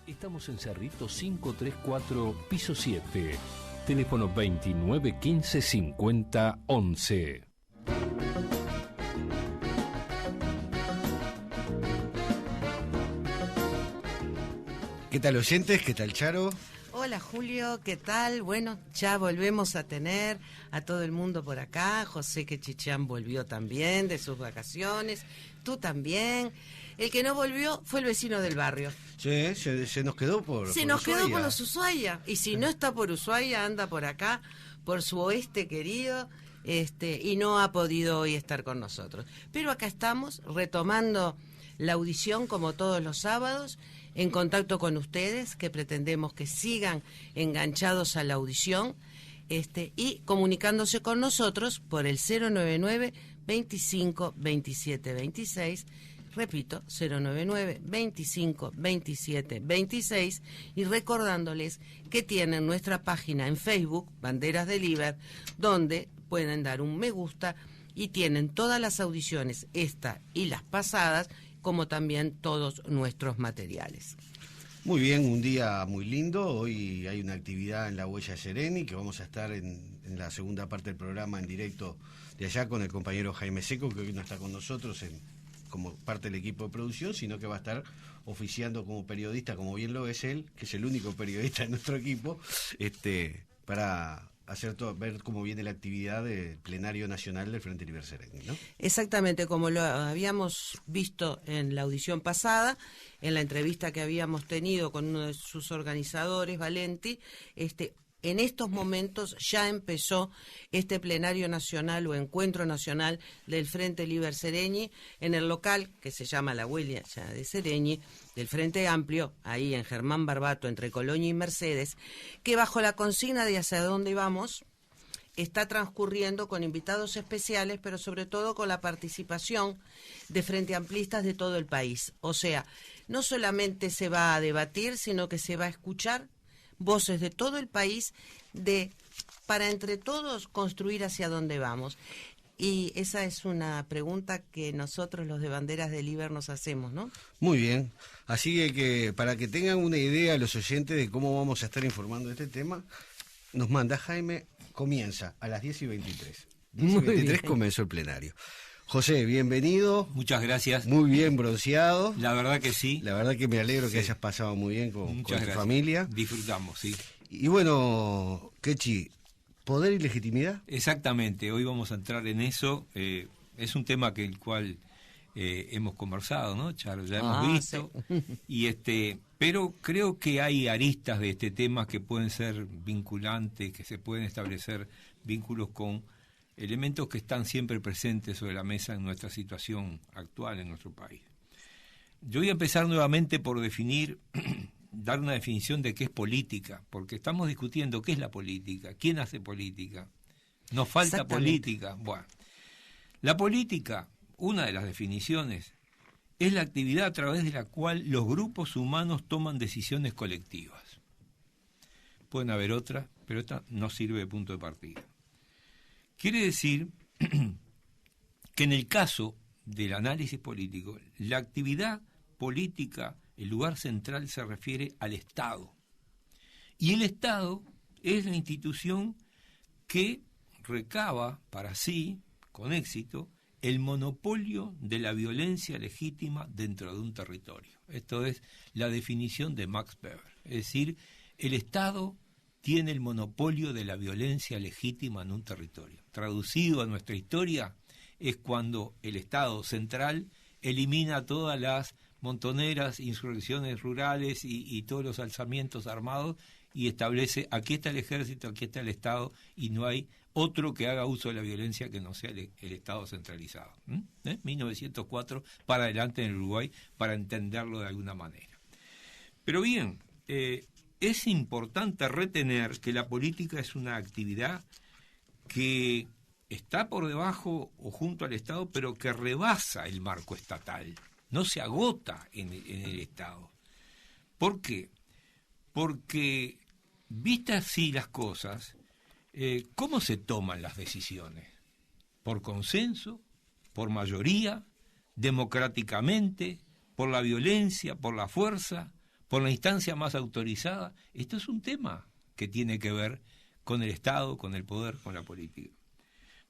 Estamos en Cerrito 534, piso 7. Teléfono 29 15 50 11. ¿Qué tal, oyentes? ¿Qué tal, Charo? Hola, Julio, ¿qué tal? Bueno, ya volvemos a tener a todo el mundo por acá. José Quechichán volvió también de sus vacaciones. Tú también. El que no volvió fue el vecino del barrio. Sí, se nos quedó por Se por nos Ushuaia. quedó por los Ushuaia. Y si no está por Ushuaia, anda por acá, por su oeste querido, y no ha podido hoy estar con nosotros. Pero acá estamos, retomando la audición como todos los sábados, en contacto con ustedes, que pretendemos que sigan enganchados a la audición, y comunicándose con nosotros por el 099 25 27 26. Repito, 099 25 27 26, y recordándoles que tienen nuestra página en Facebook, Banderas del Iber, donde pueden dar un me gusta y tienen todas las audiciones, esta y las pasadas, como también todos nuestros materiales. Muy bien, un día muy lindo. Hoy hay una actividad en la Huella Sereni, que vamos a estar en la segunda parte del programa en directo de allá con el compañero Jaime Seco, que hoy no está con nosotros como parte del equipo de producción, sino que va a estar oficiando como periodista, como bien lo es él, que es el único periodista de nuestro equipo, para ver cómo viene la actividad del plenario nacional del Frente Liber Sereni, ¿no? Exactamente, como lo habíamos visto en la audición pasada, en la entrevista que habíamos tenido con uno de sus organizadores, Valenti, en estos momentos ya empezó este plenario nacional o encuentro nacional del Frente Liber Sereni en el local que se llama La Huella de Sereni, del Frente Amplio, ahí en Germán Barbato, entre Colonia y Mercedes, que bajo la consigna de hacia dónde vamos, está transcurriendo con invitados especiales, pero sobre todo con la participación de frente amplistas de todo el país. O sea, no solamente se va a debatir, sino que se va a escuchar voces de todo el país para entre todos construir hacia dónde vamos. Y esa es una pregunta que nosotros los de Banderas del Iber nos hacemos, ¿no? Muy bien, así que para que tengan una idea los oyentes de cómo vamos a estar informando de este tema, nos manda Jaime, comienza a las 10:23. 10:23 comenzó el plenario. José, bienvenido. Muchas gracias. Muy bien bronceado. La verdad que sí. La verdad que me alegro que hayas pasado muy bien con tu familia. Disfrutamos, sí. Y bueno, Quechi, ¿poder y legitimidad? Exactamente, hoy vamos a entrar en eso. Es un tema el cual hemos conversado, ¿no, Charo? Ya hemos visto. Sí. Pero creo que hay aristas de este tema que pueden ser vinculantes, que se pueden establecer vínculos con elementos que están siempre presentes sobre la mesa en nuestra situación actual en nuestro país. Yo voy a empezar nuevamente por dar una definición de qué es política, porque estamos discutiendo qué es la política, quién hace política. Nos falta política. Bueno, la política, una de las definiciones, es la actividad a través de la cual los grupos humanos toman decisiones colectivas. Pueden haber otras, pero esta no sirve de punto de partida. Quiere decir que en el caso del análisis político, la actividad política, el lugar central se refiere al Estado. Y el Estado es la institución que recaba para sí, con éxito, el monopolio de la violencia legítima dentro de un territorio. Esto es la definición de Max Weber. Es decir, el Estado tiene el monopolio de la violencia legítima en un territorio. Traducido a nuestra historia, es cuando el Estado central elimina todas las montoneras, insurrecciones rurales y todos los alzamientos armados y establece aquí está el ejército, aquí está el Estado y no hay otro que haga uso de la violencia que no sea el Estado centralizado. 1904 para adelante en el Uruguay, para entenderlo de alguna manera. Pero bien, es importante retener que la política es una actividad que está por debajo o junto al Estado, pero que rebasa el marco estatal, no se agota en el Estado. ¿Por qué? Porque, vistas así las cosas, ¿cómo se toman las decisiones? ¿Por consenso? ¿Por mayoría? ¿Democráticamente? ¿Por la violencia? ¿Por la fuerza? por la instancia más autorizada. Esto es un tema que tiene que ver con el Estado, con el poder, con la política.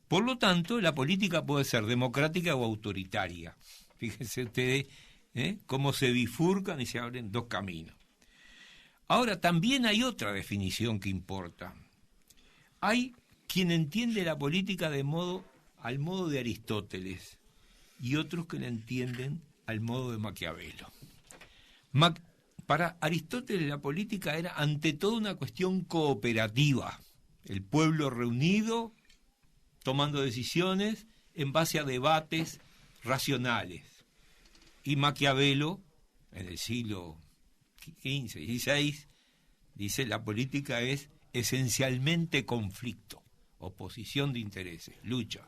Por lo tanto, la política puede ser democrática o autoritaria. Fíjense ustedes cómo se bifurcan y se abren dos caminos. Ahora, también hay otra definición que importa. Hay quien entiende la política al modo de Aristóteles y otros que la entienden al modo de Maquiavelo. Para Aristóteles la política era ante todo una cuestión cooperativa. El pueblo reunido tomando decisiones en base a debates racionales. Y Maquiavelo, en el siglo XV y XVI, dice la política es esencialmente conflicto, oposición de intereses, lucha.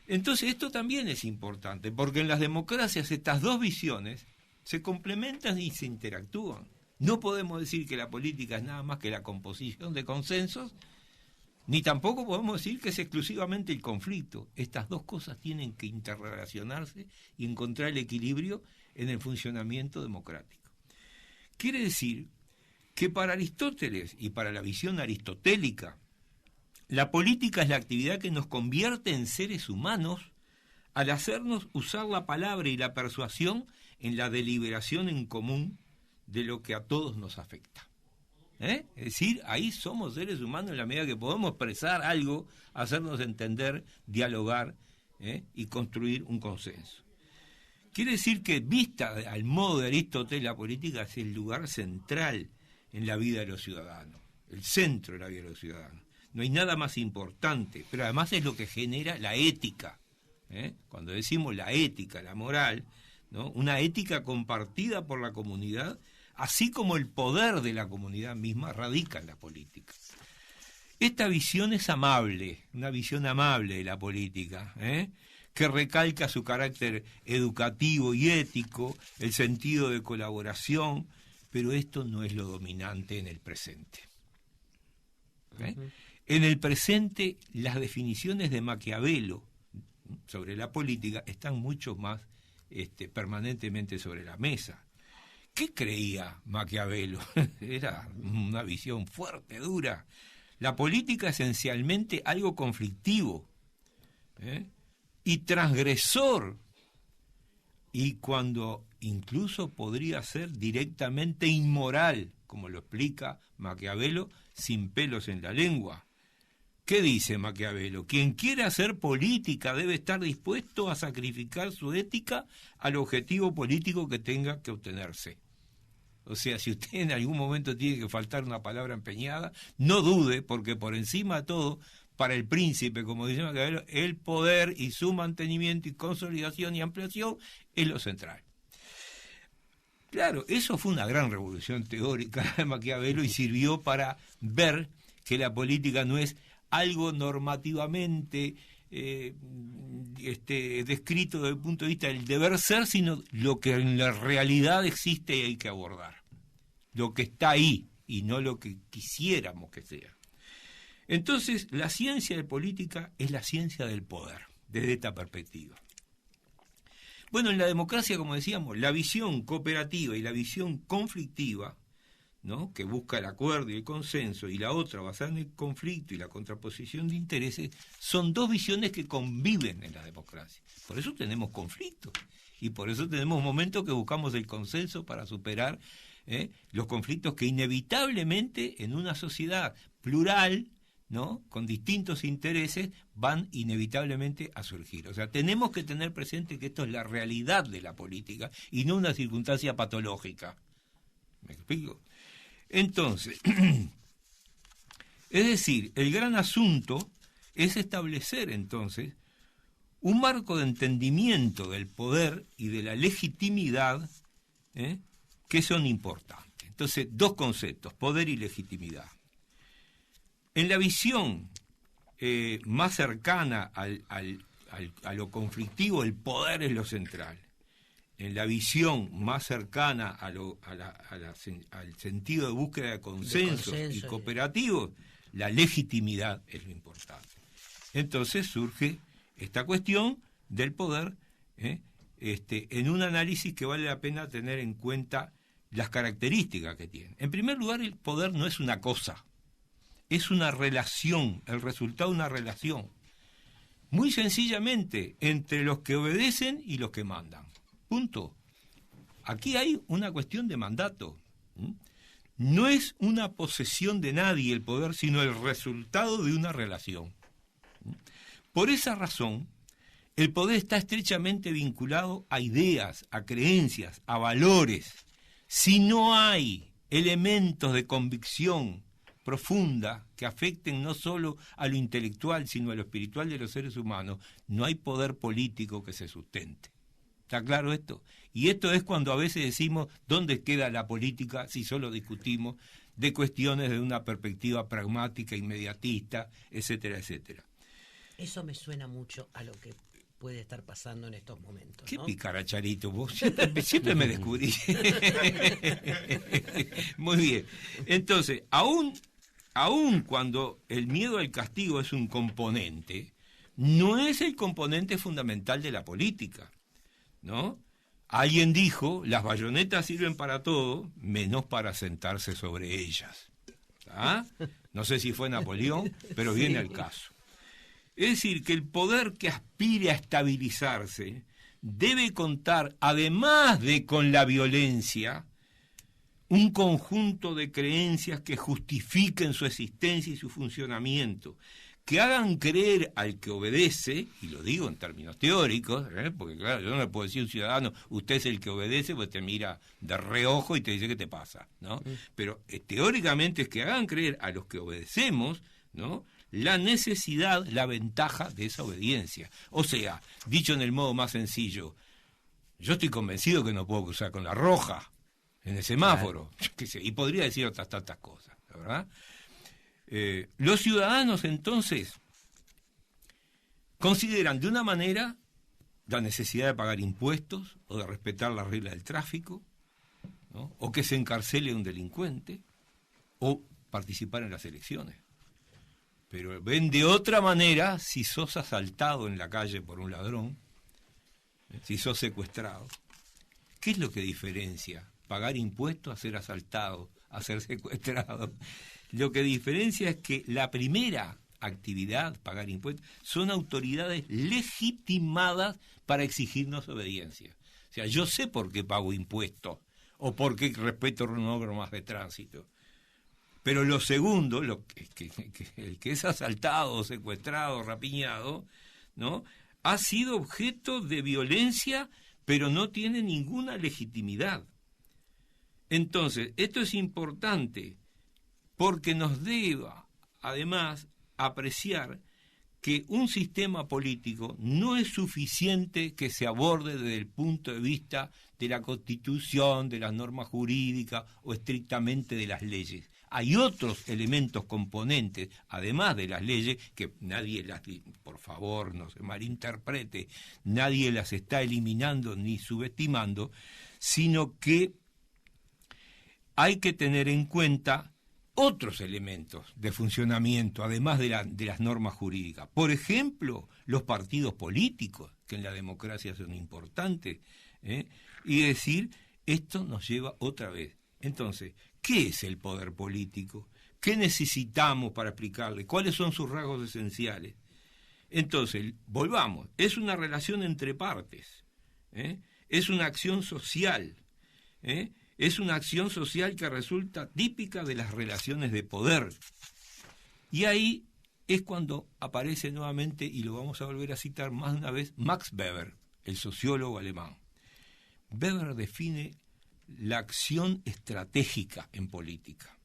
Entonces esto también es importante, porque en las democracias estas dos visiones se complementan y se interactúan. No podemos decir que la política es nada más que la composición de consensos, ni tampoco podemos decir que es exclusivamente el conflicto. Estas dos cosas tienen que interrelacionarse y encontrar el equilibrio en el funcionamiento democrático. Quiere decir que para Aristóteles y para la visión aristotélica, la política es la actividad que nos convierte en seres humanos al hacernos usar la palabra y la persuasión en la deliberación en común de lo que a todos nos afecta. Es decir, ahí somos seres humanos en la medida que podemos expresar algo, hacernos entender, dialogar y construir un consenso. Quiere decir que, vista al modo de Aristóteles, la política es el lugar central en la vida de los ciudadanos, el centro de la vida de los ciudadanos. No hay nada más importante, pero además es lo que genera la ética. Cuando decimos la ética, la moral, ¿no? Una ética compartida por la comunidad, así como el poder de la comunidad misma radica en la política. Esta visión es amable, una visión amable de la política, que recalca su carácter educativo y ético, el sentido de colaboración, pero esto no es lo dominante en el presente. En el presente, las definiciones de Maquiavelo sobre la política están mucho más permanentemente sobre la mesa. ¿Qué creía Maquiavelo? Era una visión fuerte, dura. La política esencialmente algo conflictivo y transgresor, y cuando incluso podría ser directamente inmoral, como lo explica Maquiavelo, sin pelos en la lengua. ¿Qué dice Maquiavelo? Quien quiere hacer política debe estar dispuesto a sacrificar su ética al objetivo político que tenga que obtenerse. O sea, si usted en algún momento tiene que faltar una palabra empeñada, no dude, porque por encima de todo, para el príncipe, como dice Maquiavelo, el poder y su mantenimiento y consolidación y ampliación es lo central. Claro, eso fue una gran revolución teórica de Maquiavelo y sirvió para ver que la política no es algo normativamente descrito desde el punto de vista del deber ser, sino lo que en la realidad existe y hay que abordar. Lo que está ahí y no lo que quisiéramos que sea. Entonces, la ciencia de política es la ciencia del poder, desde esta perspectiva. Bueno, en la democracia, como decíamos, la visión cooperativa y la visión conflictiva, ¿no?, que busca el acuerdo y el consenso, y la otra basada en el conflicto y la contraposición de intereses, son dos visiones que conviven en la democracia. Por eso tenemos conflictos y por eso tenemos momentos que buscamos el consenso para superar los conflictos que inevitablemente en una sociedad plural, ¿no?, con distintos intereses, van inevitablemente a surgir. O sea, tenemos que tener presente que esto es la realidad de la política y no una circunstancia patológica. ¿Me explico? Entonces, es decir, el gran asunto es establecer entonces un marco de entendimiento del poder y de la legitimidad que son importantes. Entonces, dos conceptos, poder y legitimidad. En la visión más cercana a lo conflictivo, el poder es lo central. En la visión más cercana al sentido de búsqueda de consensos y cooperativos, la legitimidad es lo importante. Entonces surge esta cuestión del poder en un análisis que vale la pena tener en cuenta las características que tiene. En primer lugar, el poder no es una cosa, es una relación, el resultado de una relación. Muy sencillamente, entre los que obedecen y los que mandan. Punto. Aquí hay una cuestión de mandato. No es una posesión de nadie el poder, sino el resultado de una relación. Por esa razón, el poder está estrechamente vinculado a ideas, a creencias, a valores. Si no hay elementos de convicción profunda que afecten no solo a lo intelectual, sino a lo espiritual de los seres humanos, no hay poder político que se sustente. ¿Está claro esto? Y esto es cuando a veces decimos, ¿dónde queda la política si solo discutimos de cuestiones de una perspectiva pragmática, inmediatista, etcétera, etcétera? Eso me suena mucho a lo que puede estar pasando en estos momentos, Qué ¿no? picaracharito, vos siempre me descubrís. Muy bien. Entonces, aún cuando el miedo al castigo es un componente, no es el componente fundamental de la política, ¿no? Alguien dijo, las bayonetas sirven para todo, menos para sentarse sobre ellas. ¿Ah? No sé si fue Napoleón, pero viene al caso. Es decir, que el poder que aspire a estabilizarse debe contar, además de con la violencia, un conjunto de creencias que justifiquen su existencia y su funcionamiento, que hagan creer al que obedece, y lo digo en términos teóricos, porque claro, yo no le puedo decir a un ciudadano, usted es el que obedece, pues te mira de reojo y te dice qué te pasa, ¿no? Pero teóricamente es que hagan creer a los que obedecemos, ¿no?, la necesidad, la ventaja de esa obediencia. O sea, dicho en el modo más sencillo, yo estoy convencido que no puedo cruzar con la roja en el semáforo, claro. Y podría decir otras tantas cosas, ¿verdad? Los ciudadanos entonces consideran de una manera la necesidad de pagar impuestos o de respetar las reglas del tráfico, ¿no?, o que se encarcele a un delincuente o participar en las elecciones. Pero ven de otra manera si sos asaltado en la calle por un ladrón, si sos secuestrado. ¿Qué es lo que diferencia pagar impuestos a ser asaltado, a ser secuestrado? Lo que diferencia es que la primera actividad, pagar impuestos, son autoridades legitimadas para exigirnos obediencia. O sea, yo sé por qué pago impuestos o por qué respeto normas de tránsito. Pero lo segundo, el que es asaltado, secuestrado, rapiñado, ¿no?, ha sido objeto de violencia, pero no tiene ninguna legitimidad. Entonces, esto es importante porque nos deba, además, apreciar que un sistema político no es suficiente que se aborde desde el punto de vista de la Constitución, de las normas jurídicas o estrictamente de las leyes. Hay otros elementos componentes, además de las leyes, que nadie las, por favor, no se malinterprete, nadie las está eliminando ni subestimando, sino que hay que tener en cuenta otros elementos de funcionamiento, además de las normas jurídicas. Por ejemplo, los partidos políticos, que en la democracia son importantes, y decir, esto nos lleva otra vez. Entonces, ¿qué es el poder político? ¿Qué necesitamos para explicarle? ¿Cuáles son sus rasgos esenciales? Entonces, volvamos, es una relación entre partes, es una acción social, es una acción social que resulta típica de las relaciones de poder. Y ahí es cuando aparece nuevamente, y lo vamos a volver a citar más de una vez, Max Weber, el sociólogo alemán. Weber define la acción estratégica en política.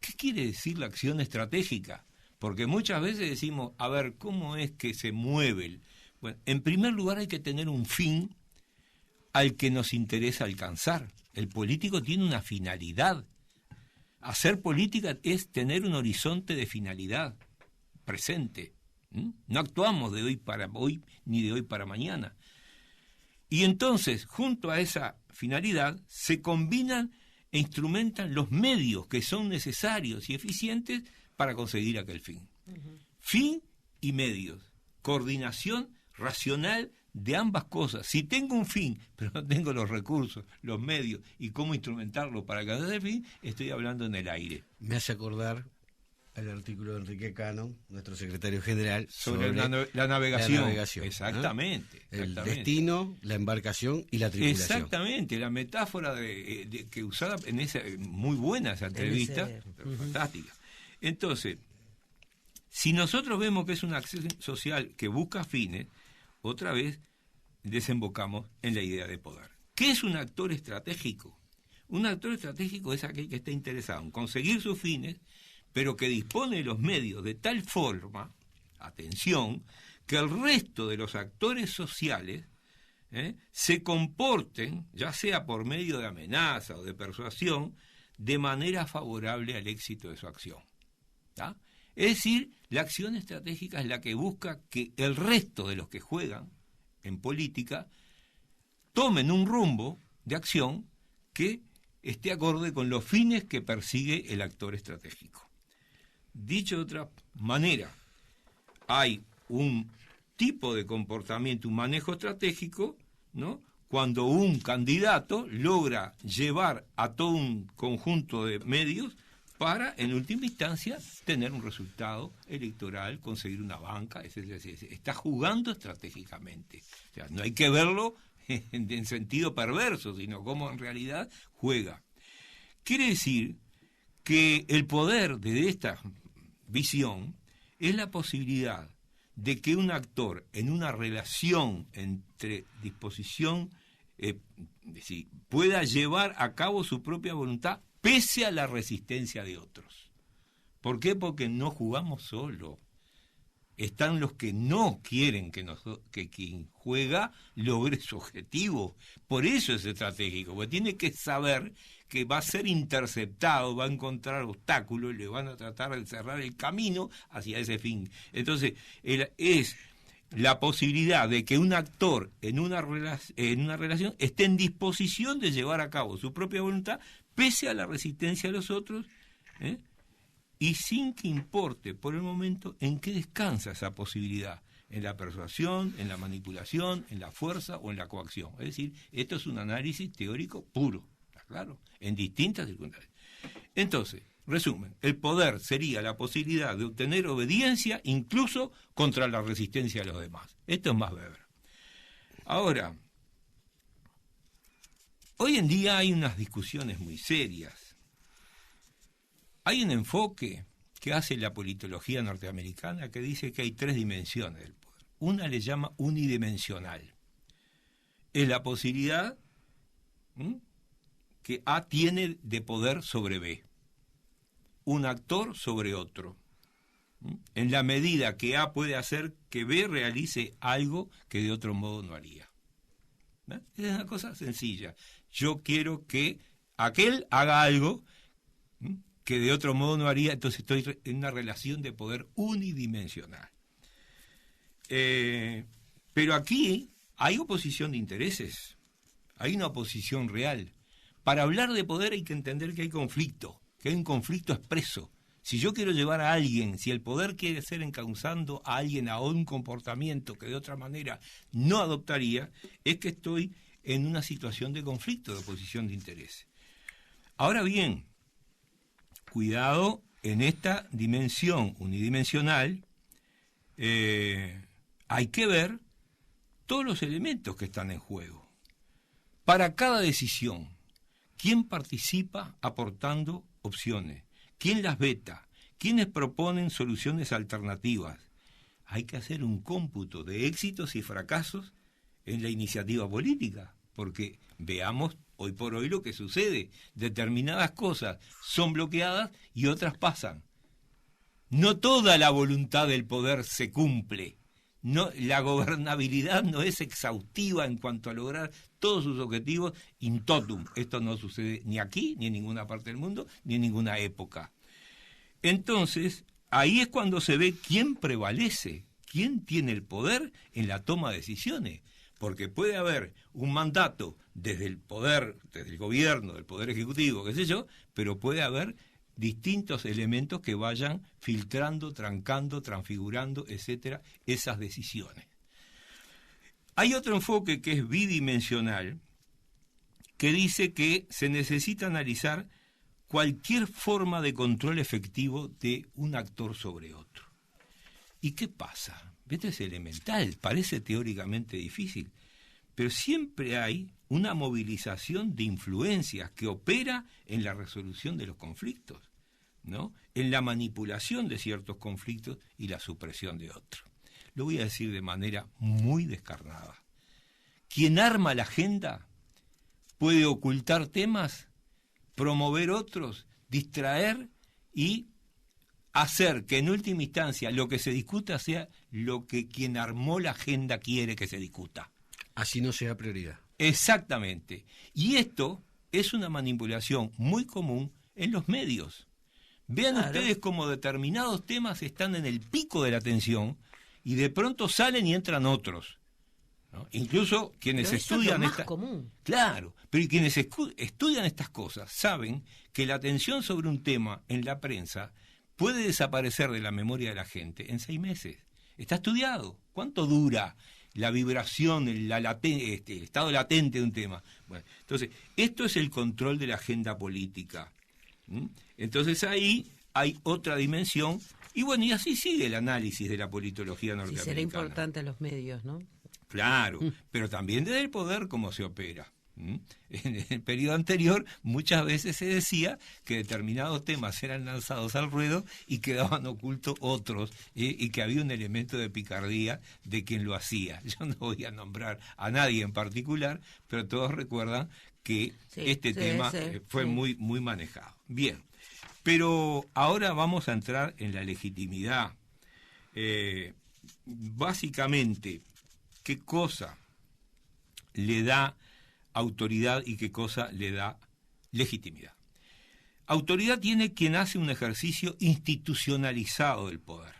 ¿Qué quiere decir la acción estratégica? Porque muchas veces decimos, a ver, ¿cómo es que se mueve? Bueno, en primer lugar hay que tener un fin al que nos interesa alcanzar. El político tiene una finalidad. Hacer política es tener un horizonte de finalidad presente. No actuamos de hoy para hoy ni de hoy para mañana. Y entonces, junto a esa finalidad, se combinan e instrumentan los medios que son necesarios y eficientes para conseguir aquel fin. Fin y medios. Coordinación racional de ambas cosas. Si tengo un fin, pero no tengo los recursos, los medios y cómo instrumentarlo para alcanzar el fin, estoy hablando en el aire. Me hace acordar el artículo de Enrique Cano, nuestro secretario general, sobre la navegación. Exactamente, ¿no? El exactamente. destino, la embarcación y la tripulación. Exactamente, la metáfora que usada en esa, muy buena esa entrevista, fantástica. Entonces, si nosotros vemos que es una acción social que busca fines, otra vez desembocamos en la idea de poder. ¿Qué es un actor estratégico? Un actor estratégico es aquel que está interesado en conseguir sus fines, pero que dispone de los medios de tal forma, atención, que el resto de los actores sociales se comporten, ya sea por medio de amenaza o de persuasión, de manera favorable al éxito de su acción. ¿Tá? Es decir, la acción estratégica es la que busca que el resto de los que juegan en política tomen un rumbo de acción que esté acorde con los fines que persigue el actor estratégico. Dicho de otra manera, hay un tipo de comportamiento, un manejo estratégico, ¿no? Cuando un candidato logra llevar a todo un conjunto de medios para, en última instancia, tener un resultado electoral, conseguir una banca, está jugando estratégicamente. O sea, no hay que verlo en sentido perverso, sino cómo en realidad juega. Quiere decir que el poder de esta visión es la posibilidad de que un actor en una relación entre disposición pueda llevar a cabo su propia voluntad pese a la resistencia de otros. ¿Por qué? Porque no jugamos solo. Están los que no quieren que quien juega logre su objetivo. Por eso es estratégico, porque tiene que saber que va a ser interceptado, va a encontrar obstáculos, le van a tratar de cerrar el camino hacia ese fin. Entonces, es la posibilidad de que un actor en una relación esté en disposición de llevar a cabo su propia voluntad, pese a la resistencia de los otros, y sin que importe por el momento en qué descansa esa posibilidad, en la persuasión, en la manipulación, en la fuerza o en la coacción. Es decir, esto es un análisis teórico puro, ¿está claro? En distintas circunstancias. Entonces, resumen, el poder sería la posibilidad de obtener obediencia incluso contra la resistencia de los demás. Esto es Max Weber. Ahora, hoy en día hay unas discusiones muy serias. Hay un enfoque que hace la politología norteamericana que dice que hay 3 dimensiones del poder. Una le llama unidimensional. Es la posibilidad que A tiene de poder sobre B. Un actor sobre otro. En la medida que A puede hacer que B realice algo que de otro modo no haría. ¿No? Es una cosa sencilla. Yo quiero que aquel haga algo que de otro modo no haría, entonces estoy en una relación de poder unidimensional. Pero aquí hay oposición de intereses, hay una oposición real. Para hablar de poder hay que entender que hay conflicto, que hay un conflicto expreso. Si yo quiero llevar a alguien, si el poder quiere ser encauzando a alguien a un comportamiento que de otra manera no adoptaría, es que estoy en una situación de conflicto, de oposición de intereses. Ahora bien, cuidado en esta dimensión unidimensional, hay que ver todos los elementos que están en juego. Para cada decisión, ¿quién participa aportando opciones? ¿Quién las veta? ¿Quiénes proponen soluciones alternativas? Hay que hacer un cómputo de éxitos y fracasos en la iniciativa política, porque veamos hoy por hoy lo que sucede. Determinadas cosas son bloqueadas y otras pasan. No toda la voluntad del poder se cumple. No, la gobernabilidad no es exhaustiva en cuanto a lograr todos sus objetivos in totum. Esto no sucede ni aquí, ni en ninguna parte del mundo, ni en ninguna época. Entonces, ahí es cuando se ve quién prevalece, quién tiene el poder en la toma de decisiones. Porque puede haber un mandato desde el poder, desde el gobierno, del poder ejecutivo, qué sé yo, pero puede haber distintos elementos que vayan filtrando, trancando, transfigurando, etcétera, esas decisiones. Hay otro enfoque que es bidimensional, que dice que se necesita analizar cualquier forma de control efectivo de un actor sobre otro. ¿Y qué pasa? Esto es elemental, parece teóricamente difícil, pero siempre hay una movilización de influencias que opera en la resolución de los conflictos, ¿no? En la manipulación de ciertos conflictos y la supresión de otros. Lo voy a decir de manera muy descarnada. Quien arma la agenda puede ocultar temas, promover otros, distraer y hacer que en última instancia lo que se discuta sea lo que quien armó la agenda quiere que se discuta. Así no sea prioridad. Exactamente. Y esto es una manipulación muy común en los medios. Vean ustedes cómo determinados temas están en el pico de la atención y de pronto salen y entran otros, ¿no? Incluso quienes estudian esta... común. Claro, pero quienes estudian estas cosas saben que la atención sobre un tema en la prensa puede desaparecer de la memoria de la gente en 6 meses. Está estudiado. ¿Cuánto dura la vibración, el estado latente de un tema? Bueno, entonces, esto es el control de la agenda política. Entonces ahí hay otra dimensión, y bueno, y así sigue el análisis de la politología norteamericana. Sí, será importante a los medios, ¿no? Claro, pero también desde el poder cómo se opera. En el periodo anterior muchas veces se decía que determinados temas eran lanzados al ruedo y quedaban ocultos otros, y que había un elemento de picardía de quien lo hacía. Yo no voy a nombrar a nadie en particular, pero todos recuerdan que este tema fue muy, muy manejado. Bien, pero ahora vamos a entrar en la legitimidad. Básicamente, ¿qué cosa le da autoridad y qué cosa le da legitimidad? Autoridad tiene quien hace un ejercicio institucionalizado del poder.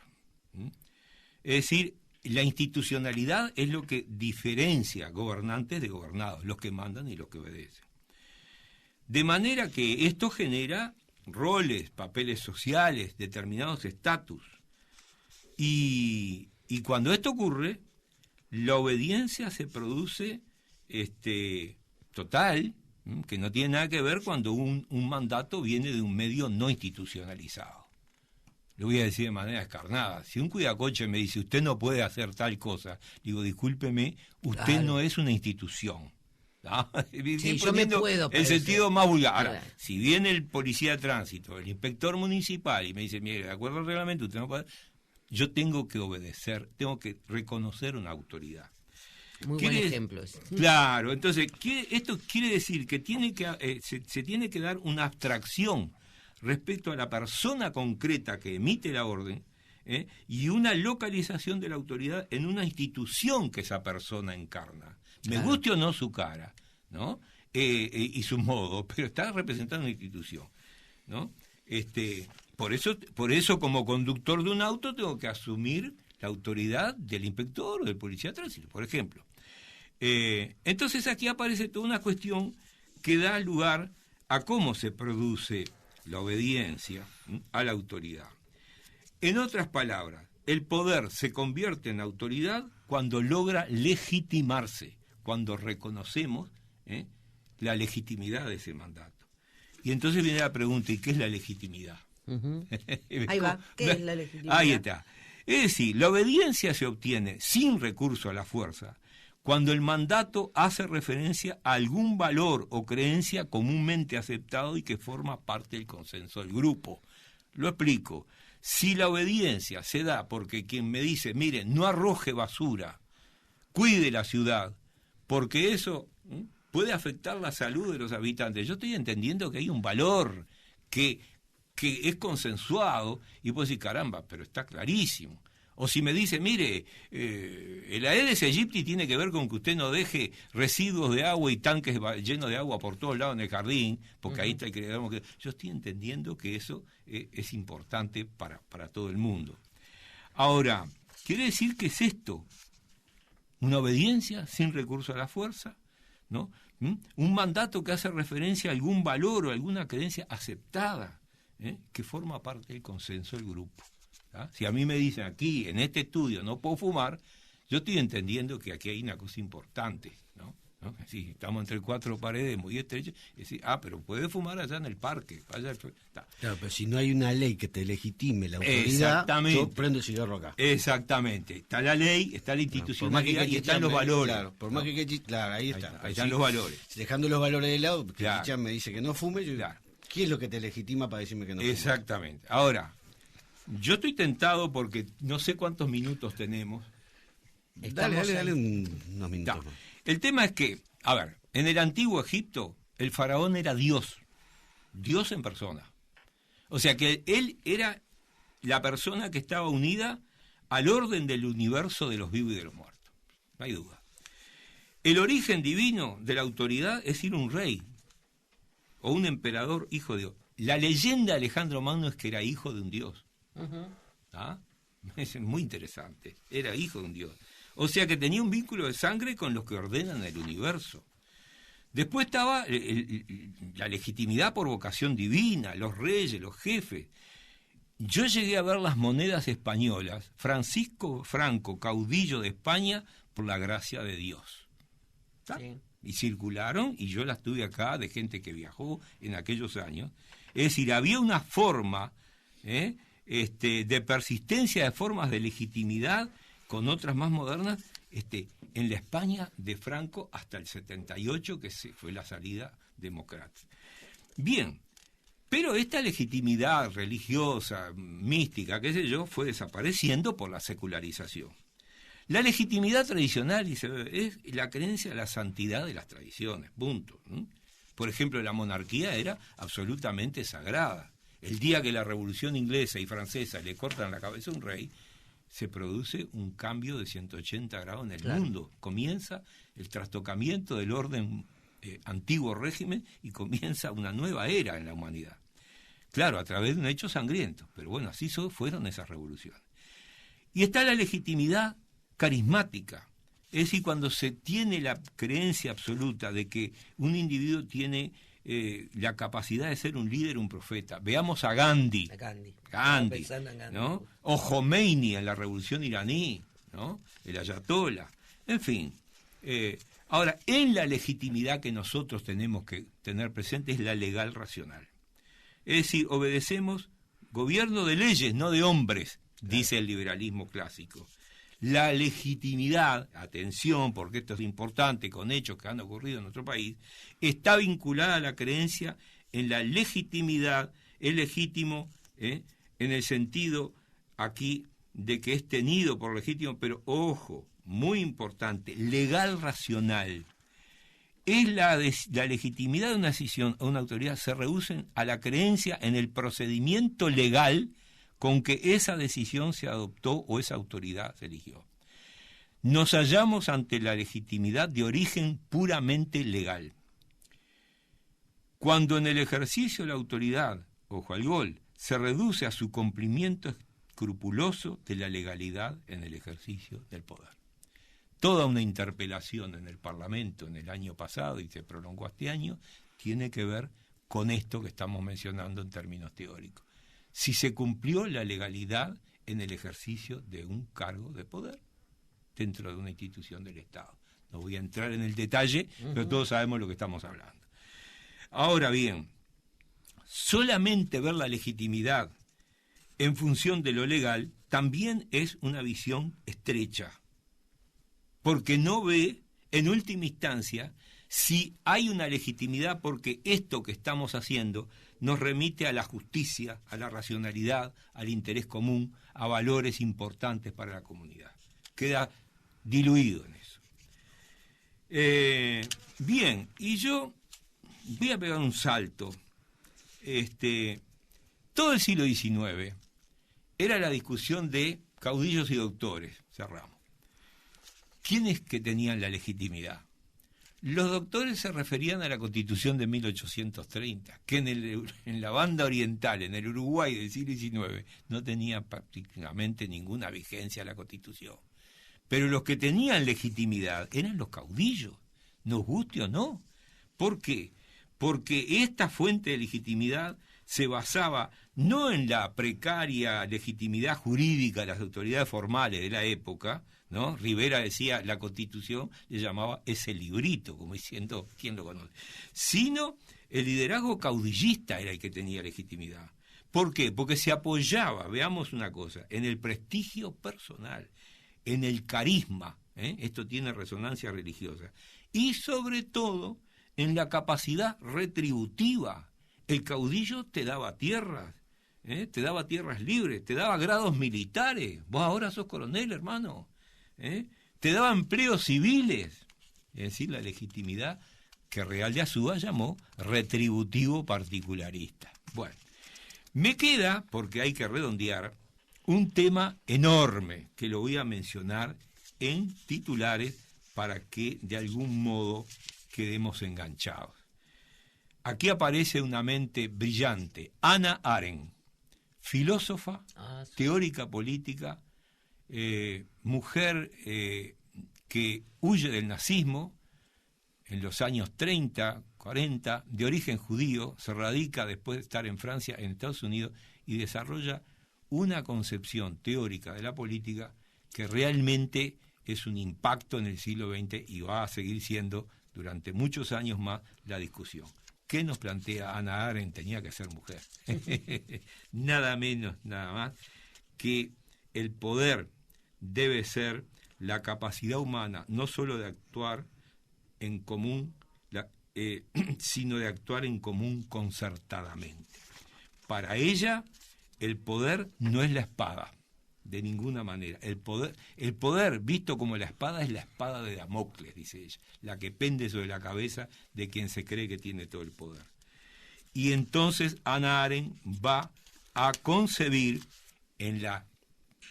Es decir, la institucionalidad es lo que diferencia gobernantes de gobernados, los que mandan y los que obedecen. De manera que esto genera roles, papeles sociales, determinados estatus. Y cuando esto ocurre, la obediencia se produce total, que no tiene nada que ver cuando un mandato viene de un medio no institucionalizado. Lo voy a decir de manera descarnada. Si un cuidacoche me dice, usted no puede hacer tal cosa, digo, discúlpeme, usted no es una institución. ¿No? Sí, yo me puedo el sentido más vulgar. Ahora, si viene el policía de tránsito, el inspector municipal, y me dice, mire, de acuerdo al reglamento, usted no puede... Yo tengo que obedecer, tengo que reconocer una autoridad. Muy buen ejemplo. Claro, entonces, esto quiere decir que se tiene que dar una abstracción respecto a la persona concreta que emite la orden, y una localización de la autoridad en una institución que esa persona encarna. Me guste o no su cara, ¿no? Y su modo, pero está representando una institución, ¿no? Por eso, como conductor de un auto, tengo que asumir la autoridad del inspector o del policía de tránsito, por ejemplo. Entonces aquí aparece toda una cuestión que da lugar a cómo se produce la obediencia a la autoridad. En otras palabras, el poder se convierte en autoridad cuando logra legitimarse, cuando reconocemos la legitimidad de ese mandato. Y entonces viene la pregunta, ¿y qué es la legitimidad? Ahí va, ¿qué es la legitimidad? Ahí está. Es decir, la obediencia se obtiene sin recurso a la fuerza cuando el mandato hace referencia a algún valor o creencia comúnmente aceptado y que forma parte del consenso del grupo. Lo explico. Si la obediencia se da porque quien me dice, mire, no arroje basura, cuide la ciudad, porque eso puede afectar la salud de los habitantes, yo estoy entendiendo que hay un valor que es consensuado, y puedo decir, caramba, pero está clarísimo. O si me dice, mire, el Aedes aegypti tiene que ver con que usted no deje residuos de agua y tanques llenos de agua por todos lados en el jardín, porque ahí está que yo estoy entendiendo que eso es importante para todo el mundo. Ahora, ¿quiere decir qué es esto? Una obediencia sin recurso a la fuerza, ¿no? Un mandato que hace referencia a algún valor o alguna creencia aceptada, que forma parte del consenso del grupo. Si a mí me dicen aquí, en este estudio, no puedo fumar, Yo estoy entendiendo que aquí hay una cosa importante, ¿no? Sí, estamos entre 4 paredes muy estrechas, y decir, pero puede fumar allá en el parque. Vaya, claro, pero si no hay una ley que te legitime la autoridad, yo prendo el cigarro acá. Exactamente. Está la ley, está la institucionalidad y están los valores. Claro, por más claro, ahí está. Ahí están los valores. Dejando los valores de lado, porque claro. Chicha me dice que no fume, ¿qué es lo que te legitima para decirme que no fume? Exactamente. Ahora, yo estoy tentado porque no sé cuántos minutos tenemos. Dale unos minutos más. El tema es que, a ver, en el antiguo Egipto, el faraón era Dios en persona. O sea que él era la persona que estaba unida al orden del universo de los vivos y de los muertos. No hay duda. El origen divino de la autoridad es decir un rey o un emperador hijo de Dios. La leyenda de Alejandro Magno es que era hijo de un dios. Es muy interesante. Era hijo de un dios. O sea que tenía un vínculo de sangre con los que ordenan el universo. Después estaba la legitimidad por vocación divina, los reyes, los jefes. Yo llegué a ver las monedas españolas, Francisco Franco, caudillo de España, por la gracia de Dios. Sí. Y circularon, y yo las tuve acá, de gente que viajó en aquellos años. Es decir, había una forma de persistencia de formas de legitimidad con otras más modernas, en la España de Franco hasta el 78, que fue la salida democrática. Bien, pero esta legitimidad religiosa, mística, qué sé yo, fue desapareciendo por la secularización. La legitimidad tradicional es la creencia en la santidad de las tradiciones, punto. Por ejemplo, la monarquía era absolutamente sagrada. El día que la Revolución Inglesa y Francesa le cortan la cabeza a un rey, se produce un cambio de 180 grados en el mundo. Comienza el trastocamiento del orden antiguo régimen y comienza una nueva era en la humanidad. Claro, a través de un hecho sangriento, pero bueno, así fueron esas revoluciones. Y está la legitimidad carismática, es decir, cuando se tiene la creencia absoluta de que un individuo tiene la capacidad de ser un líder, un profeta. Veamos a Gandhi. Gandhi, ¿no? O Khomeini en la revolución iraní, ¿no? El ayatollah. En fin. Ahora, en la legitimidad que nosotros tenemos que tener presente es la legal racional. Es decir, obedecemos gobierno de leyes, no de hombres, dice el liberalismo clásico. La legitimidad, atención, porque esto es importante con hechos que han ocurrido en nuestro país, está vinculada a la creencia en la legitimidad, el legítimo, en el sentido aquí de que es tenido por legítimo, pero ojo, muy importante, legal racional. Es la legitimidad de una decisión o una autoridad se reducen a la creencia en el procedimiento legal con que esa decisión se adoptó o esa autoridad se eligió. Nos hallamos ante la legitimidad de origen puramente legal. Cuando en el ejercicio de la autoridad, ojo al gol, se reduce a su cumplimiento escrupuloso de la legalidad en el ejercicio del poder. Toda una interpelación en el Parlamento en el año pasado, y se prolongó este año, tiene que ver con esto que estamos mencionando en términos teóricos. Si se cumplió la legalidad en el ejercicio de un cargo de poder dentro de una institución del Estado. No voy a entrar en el detalle, pero todos sabemos lo que estamos hablando. Ahora bien, solamente ver la legitimidad en función de lo legal también es una visión estrecha, porque no ve, en última instancia, si hay una legitimidad porque esto que estamos haciendo nos remite a la justicia, a la racionalidad, al interés común, a valores importantes para la comunidad. Queda diluido en eso. Bien, y yo voy a pegar un salto. Todo el siglo XIX era la discusión de caudillos y doctores, cerramos. ¿Quiénes que tenían la legitimidad? Los doctores se referían a la Constitución de 1830, que en la banda oriental, en el Uruguay del siglo XIX, no tenía prácticamente ninguna vigencia la Constitución. Pero los que tenían legitimidad eran los caudillos, nos guste o no. ¿Por qué? Porque esta fuente de legitimidad se basaba no en la precaria legitimidad jurídica de las autoridades formales de la época, ¿no? Rivera decía, la Constitución le llamaba ese librito, como diciendo, ¿quién lo conoce? Sino el liderazgo caudillista era el que tenía legitimidad. ¿Por qué? Porque se apoyaba, veamos una cosa, en el prestigio personal, en el carisma, esto tiene resonancia religiosa, y sobre todo en la capacidad retributiva. El caudillo te daba tierras, te daba tierras libres, te daba grados militares, vos ahora sos coronel, hermano, te daba empleos civiles, es decir, la legitimidad que Real de Azúa llamó retributivo particularista. Bueno, me queda, porque hay que redondear, un tema enorme que lo voy a mencionar en titulares para que de algún modo quedemos enganchados. Aquí aparece una mente brillante, Hannah Arendt, filósofa, teórica política, mujer que huye del nazismo en los años 30, 40, de origen judío, se radica después de estar en Francia, en Estados Unidos, y desarrolla una concepción teórica de la política que realmente es un impacto en el siglo XX y va a seguir siendo durante muchos años más la discusión. ¿Qué nos plantea Hannah Arendt? Tenía que ser mujer. Nada menos, nada más, que el poder debe ser la capacidad humana, no solo de actuar en común, sino de actuar en común concertadamente. Para ella, el poder no es la espada, de ninguna manera. El poder visto como la espada es la espada de Damocles, dice ella, la que pende sobre la cabeza de quien se cree que tiene todo el poder. Y entonces Hannah Arendt va a concebir, en la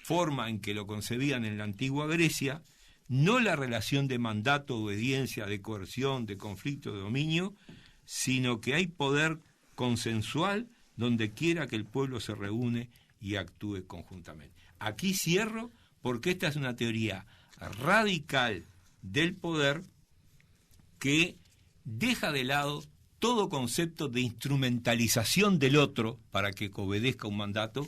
forma en que lo concebían en la antigua Grecia, no la relación de mandato, obediencia, de coerción, de conflicto, de dominio, sino que hay poder consensual donde quiera que el pueblo se reúne y actúe conjuntamente. Aquí cierro porque esta es una teoría radical del poder que deja de lado todo concepto de instrumentalización del otro para que obedezca un mandato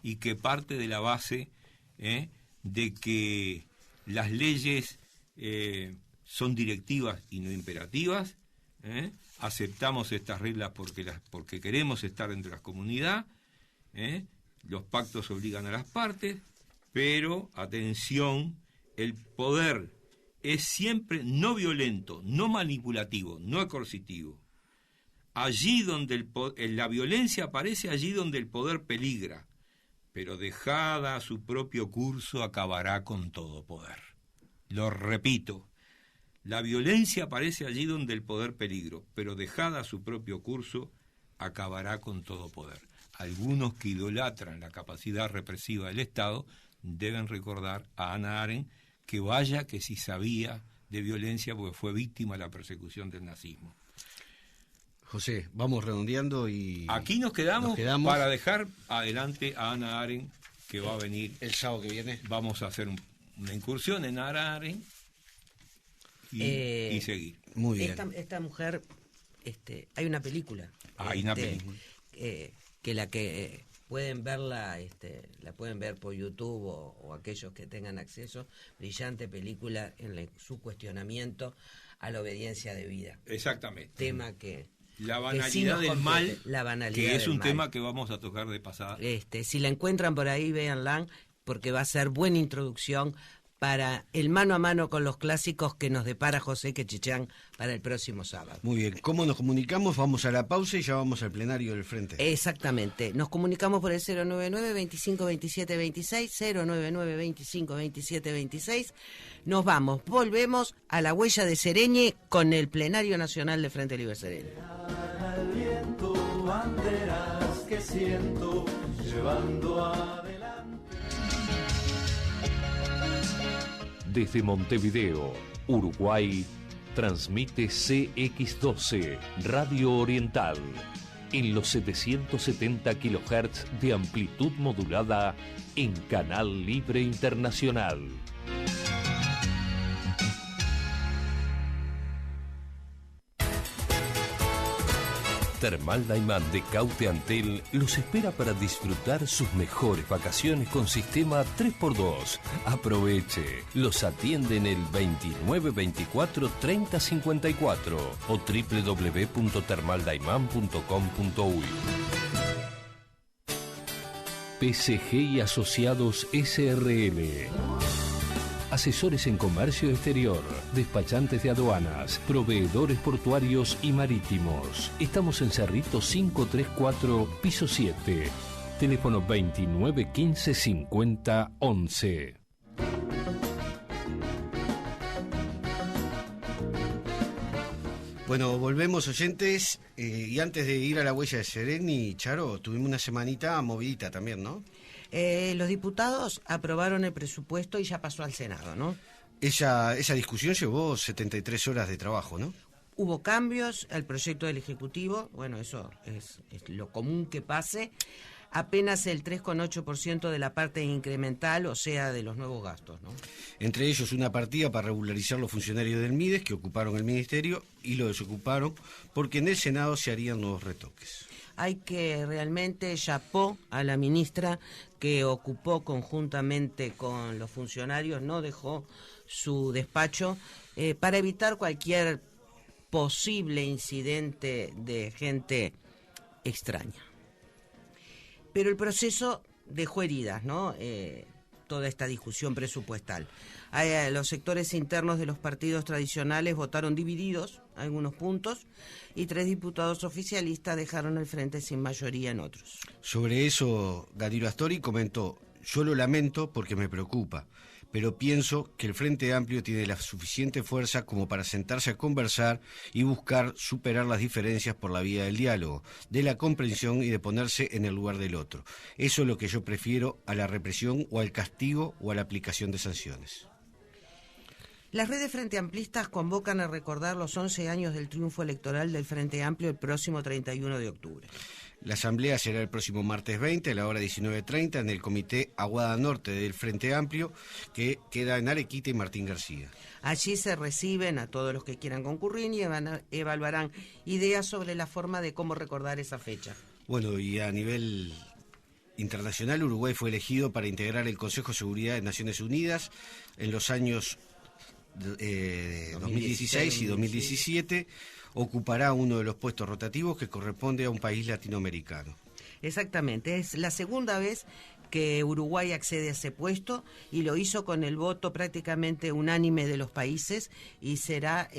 y que parte de la base de que las leyes son directivas y no imperativas, aceptamos estas reglas porque queremos estar entre la comunidad, los pactos obligan a las partes, pero, atención, el poder es siempre no violento, no manipulativo, no coercitivo. Allí donde la violencia aparece allí donde el poder peligra, pero dejada a su propio curso acabará con todo poder. Lo repito, la violencia aparece allí donde el poder peligra, pero dejada a su propio curso acabará con todo poder. Algunos que idolatran la capacidad represiva del Estado deben recordar a Hannah Arendt que vaya que si sabía de violencia porque fue víctima de la persecución del nazismo. José, vamos redondeando y... Aquí nos quedamos para dejar adelante a Hannah Arendt, que va a venir el sábado que viene. Vamos a hacer una incursión en Hannah Arendt y seguir. Muy bien. Esta mujer, hay una película. Hay una película. Que pueden verla, la pueden ver por YouTube o aquellos que tengan acceso. Brillante película en su cuestionamiento a la obediencia debida. Exactamente. Tema que... La banalidad del mal, que es un mal. tema que vamos a tocar de pasada. Si la encuentran por ahí, véanla, porque va a ser buena introducción para el mano a mano con los clásicos que nos depara José Quechichán para el próximo sábado. Muy bien, ¿cómo nos comunicamos? Vamos a la pausa y ya vamos al plenario del Frente. Exactamente, nos comunicamos por el 099-2527-26, 099-2527-26. Nos vamos, volvemos a la huella de Sereñe con el plenario nacional de Frente Libre Sereñe. Al viento, banderas que siento, llevando adelante. Desde Montevideo, Uruguay, transmite CX12, Radio Oriental, en los 770 kHz de amplitud modulada en Canal Libre Internacional. Termal Daimán de Caute Antel los espera para disfrutar sus mejores vacaciones con sistema 3x2. Aproveche. Los atienden el 29 24 30 54 o www.termaldaiman.com.uy. PSG y Asociados SRL. Asesores en comercio exterior, despachantes de aduanas, proveedores portuarios y marítimos. Estamos en Cerrito 534, piso 7. Teléfono 29 15 50 11. Bueno, volvemos, oyentes, y antes de ir a la huella de Sereni, Charo, tuvimos una semanita movidita también, ¿no? Los diputados aprobaron el presupuesto y ya pasó al Senado, ¿no? Esa discusión llevó 73 horas de trabajo, ¿no? Hubo cambios al proyecto del Ejecutivo, bueno, eso es lo común que pase, apenas el 3,8% de la parte incremental, o sea, de los nuevos gastos, ¿no? Entre ellos una partida para regularizar los funcionarios del MIDES que ocuparon el ministerio y lo desocuparon porque en el Senado se harían nuevos retoques. Hay que realmente chapó a la ministra que ocupó conjuntamente con los funcionarios, no dejó su despacho para evitar cualquier posible incidente de gente extraña. Pero el proceso dejó heridas, ¿no? Toda esta discusión presupuestal. Los sectores internos de los partidos tradicionales votaron divididos algunos puntos y 3 diputados oficialistas dejaron el frente sin mayoría en otros. Sobre eso, Danilo Astori comentó: yo lo lamento porque me preocupa, pero pienso que el Frente Amplio tiene la suficiente fuerza como para sentarse a conversar y buscar superar las diferencias por la vía del diálogo, de la comprensión y de ponerse en el lugar del otro. Eso es lo que yo prefiero a la represión o al castigo o a la aplicación de sanciones. Las redes Frente Amplistas convocan a recordar los 11 años del triunfo electoral del Frente Amplio el próximo 31 de octubre. La asamblea será el próximo martes 20 a la hora 19:30 en el Comité Aguada Norte del Frente Amplio, que queda en Arequita y Martín García. Allí se reciben a todos los que quieran concurrir y evaluarán ideas sobre la forma de cómo recordar esa fecha. Bueno, y a nivel internacional, Uruguay fue elegido para integrar el Consejo de Seguridad de Naciones Unidas en los años 2016 y 2017. Ocupará uno de los puestos rotativos que corresponde a un país latinoamericano. Exactamente, es la segunda vez que Uruguay accede a ese puesto y lo hizo con el voto prácticamente unánime de los países y será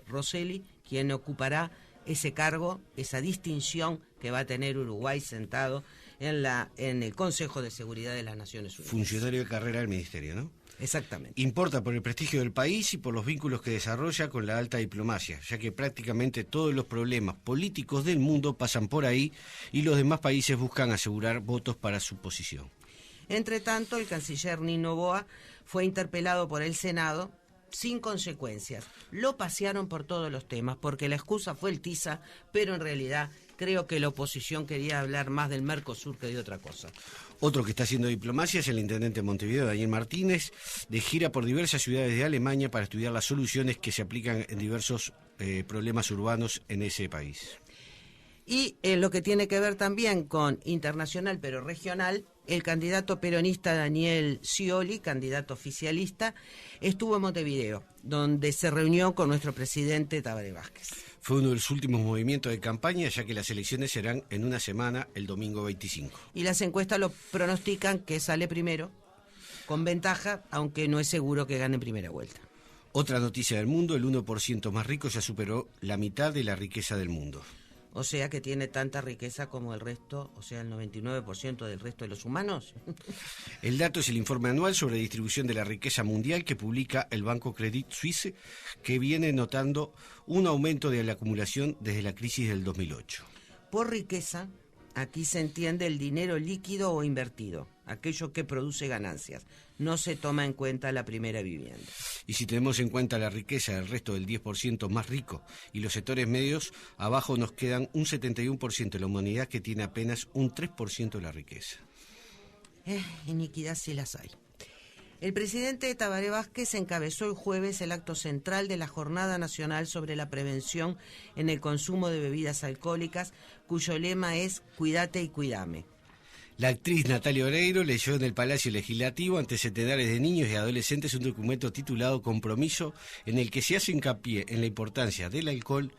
Rosselli quien ocupará ese cargo, esa distinción que va a tener Uruguay sentado en el Consejo de Seguridad de las Naciones Unidas. Funcionario de carrera del Ministerio, ¿no? Exactamente. Importa por el prestigio del país y por los vínculos que desarrolla con la alta diplomacia, ya que prácticamente todos los problemas políticos del mundo pasan por ahí y los demás países buscan asegurar votos para su posición. Entre tanto, el canciller Nino Boa fue interpelado por el Senado sin consecuencias. Lo pasearon por todos los temas porque la excusa fue el TISA, pero en realidad creo que la oposición quería hablar más del Mercosur que de otra cosa. Otro que está haciendo diplomacia es el intendente de Montevideo, Daniel Martínez, de gira por diversas ciudades de Alemania para estudiar las soluciones que se aplican en diversos problemas urbanos en ese país. Y en lo que tiene que ver también con internacional pero regional, el candidato peronista Daniel Scioli, candidato oficialista, estuvo en Montevideo, donde se reunió con nuestro presidente Tabaré Vázquez. Fue uno de los últimos movimientos de campaña, ya que las elecciones serán en una semana, el domingo 25. Y las encuestas lo pronostican que sale primero, con ventaja, aunque no es seguro que gane en primera vuelta. Otra noticia del mundo: el 1% más rico ya superó la mitad de la riqueza del mundo. O sea que tiene tanta riqueza como el resto, o sea, el 99% del resto de los humanos. El dato es el informe anual sobre distribución de la riqueza mundial que publica el Banco Credit Suisse, que viene notando un aumento de la acumulación desde la crisis del 2008. Por riqueza, aquí se entiende el dinero líquido o invertido, aquello que produce ganancias. No se toma en cuenta la primera vivienda. Y si tenemos en cuenta la riqueza del resto del 10% más rico y los sectores medios, abajo nos quedan un 71% de la humanidad que tiene apenas un 3% de la riqueza. Iniquidad sí las hay. El presidente Tabaré Vázquez encabezó el jueves el acto central de la Jornada Nacional sobre la Prevención en el Consumo de Bebidas Alcohólicas, cuyo lema es Cuídate y cuídame. La actriz Natalia Oreiro leyó en el Palacio Legislativo ante centenares de niños y adolescentes un documento titulado Compromiso, en el que se hace hincapié en la importancia del alcohol,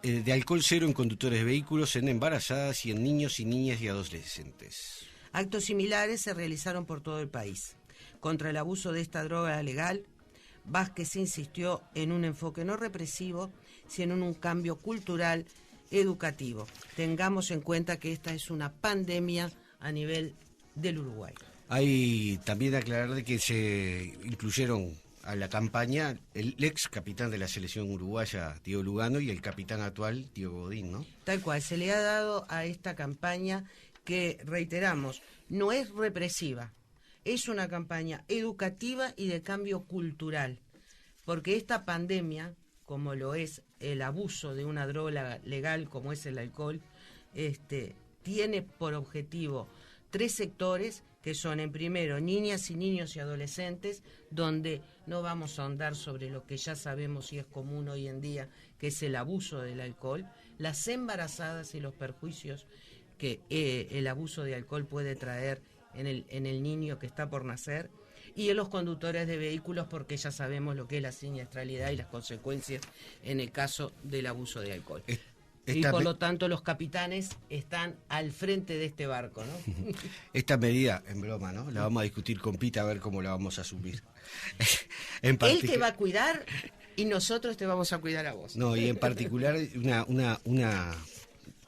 de alcohol cero en conductores de vehículos, en embarazadas y en niños y niñas y adolescentes. Actos similares se realizaron por todo el país. Contra el abuso de esta droga legal, Vázquez insistió en un enfoque no represivo, sino en un cambio cultural, educativo. Tengamos en cuenta que esta es una pandemia a nivel del Uruguay. Hay también aclarar de que se incluyeron a la campaña el ex capitán de la selección uruguaya, Diego Lugano, y el capitán actual, Diego Godín, ¿no? Tal cual, se le ha dado a esta campaña que, reiteramos, no es represiva, es una campaña educativa y de cambio cultural, porque esta pandemia, como lo es el abuso de una droga legal como es el alcohol, tiene por objetivo 3 sectores que son, en primero, niñas y niños y adolescentes, donde no vamos a ahondar sobre lo que ya sabemos y es común hoy en día, que es el abuso del alcohol, las embarazadas y los perjuicios que el abuso de alcohol puede traer en el niño que está por nacer, y en los conductores de vehículos, porque ya sabemos lo que es la siniestralidad y las consecuencias en el caso del abuso de alcohol. Y por lo tanto los capitanes están al frente de este barco, ¿no? Esta medida, en broma, ¿no? La vamos a discutir con Pita a ver cómo la vamos a asumir. Él te va a cuidar y nosotros te vamos a cuidar a vos. No, y en particular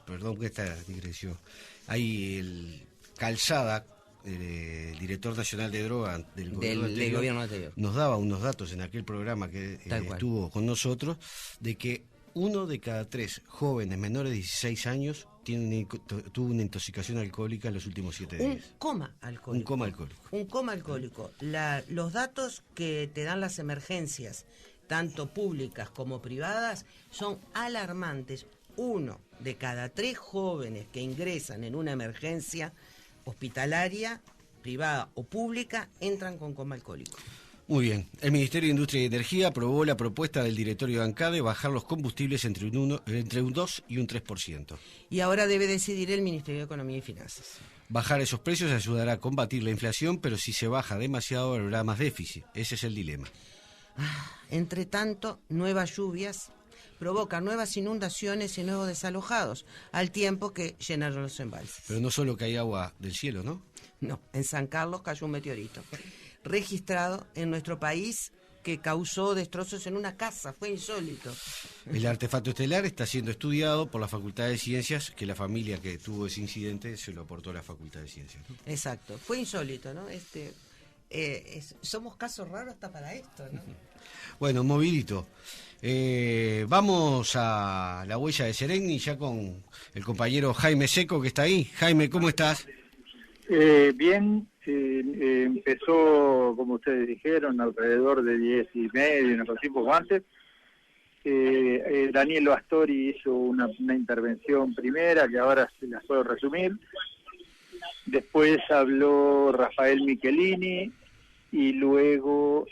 perdón que esta digresión. Hay el Calzada, el director nacional de droga del gobierno anterior, nos daba unos datos en aquel programa que estuvo con nosotros, de que 1 de cada 3 jóvenes menores de 16 años tuvo una intoxicación alcohólica en los últimos 7 días. Un coma alcohólico. Los datos que te dan las emergencias, tanto públicas como privadas, son alarmantes. 1 de cada 3 jóvenes que ingresan en una emergencia hospitalaria, privada o pública, entran con coma alcohólico. Muy bien. El Ministerio de Industria y Energía aprobó la propuesta del directorio de ANCADE de bajar los combustibles entre un 2 y un 3%. Y ahora debe decidir el Ministerio de Economía y Finanzas. Bajar esos precios ayudará a combatir la inflación, pero si se baja demasiado habrá más déficit. Ese es el dilema. Entre tanto, nuevas lluvias provocan nuevas inundaciones y nuevos desalojados, al tiempo que llenaron los embalses. Pero no solo que hay agua del cielo, ¿no? No, en San Carlos cayó un meteorito registrado en nuestro país que causó destrozos en una casa, fue insólito. El artefacto estelar está siendo estudiado por la Facultad de Ciencias, que la familia que tuvo ese incidente se lo aportó a la Facultad de Ciencias, ¿no? Exacto, fue insólito, ¿no? Somos casos raros hasta para esto, ¿no? Bueno, movidito. Vamos a la huella de Seregni ya con el compañero Jaime Seco que está ahí. Jaime, ¿cómo estás? Bien, empezó, como ustedes dijeron, alrededor de 10:30, una cosa así, poco antes. Daniel Astori hizo una intervención primera, que ahora se las puedo resumir. Después habló Rafael Michelini y luego,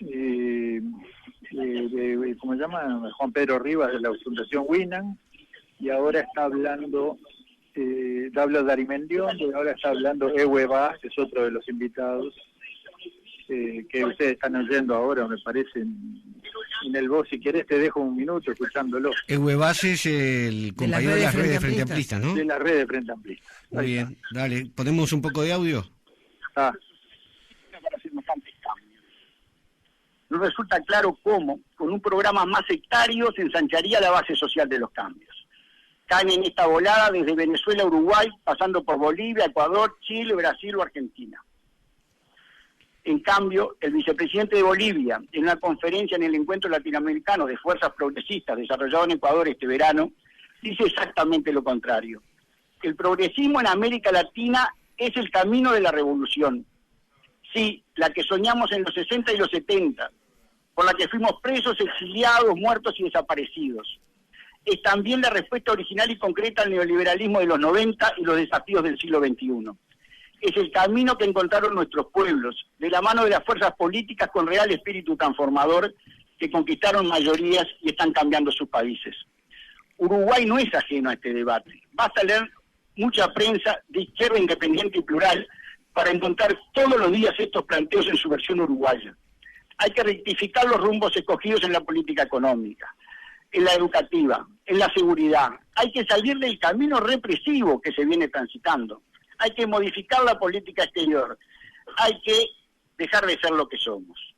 ¿cómo se llama? Juan Pedro Rivas de la Fundación Winnan, y ahora está hablando habla Darimendión, y ahora está hablando Ewe Vaz, que es otro de los invitados que ustedes están oyendo ahora, me parece, en el voz. Si querés te dejo un minuto escuchándolo. Ewe Vaz es el compañero de las redes de Frente Amplista, ¿no? De la red de Frente Amplista. Muy bien, dale, ¿ponemos un poco de audio? Para hacer bastantes cambios. No resulta claro cómo, con un programa más sectario, se ensancharía la base social de los cambios. Caen en esta volada desde Venezuela a Uruguay, pasando por Bolivia, Ecuador, Chile, Brasil o Argentina. En cambio, el vicepresidente de Bolivia, en una conferencia en el Encuentro Latinoamericano de Fuerzas Progresistas desarrollado en Ecuador este verano, dice exactamente lo contrario. El progresismo en América Latina es el camino de la revolución. Sí, la que soñamos en los 60 y los 70, por la que fuimos presos, exiliados, muertos y desaparecidos. Es también la respuesta original y concreta al neoliberalismo de los 90 y los desafíos del siglo XXI. es el camino que encontraron nuestros pueblos, de la mano de las fuerzas políticas con real espíritu transformador que conquistaron mayorías y están cambiando sus países. Uruguay no es ajeno a este debate. Basta leer mucha prensa de izquierda independiente y plural para encontrar todos los días estos planteos en su versión uruguaya. Hay que rectificar los rumbos escogidos en la política económica, en la educativa, en la seguridad. Hay que salir del camino represivo que se viene transitando. Hay que modificar la política exterior. Hay que dejar de ser lo que somos.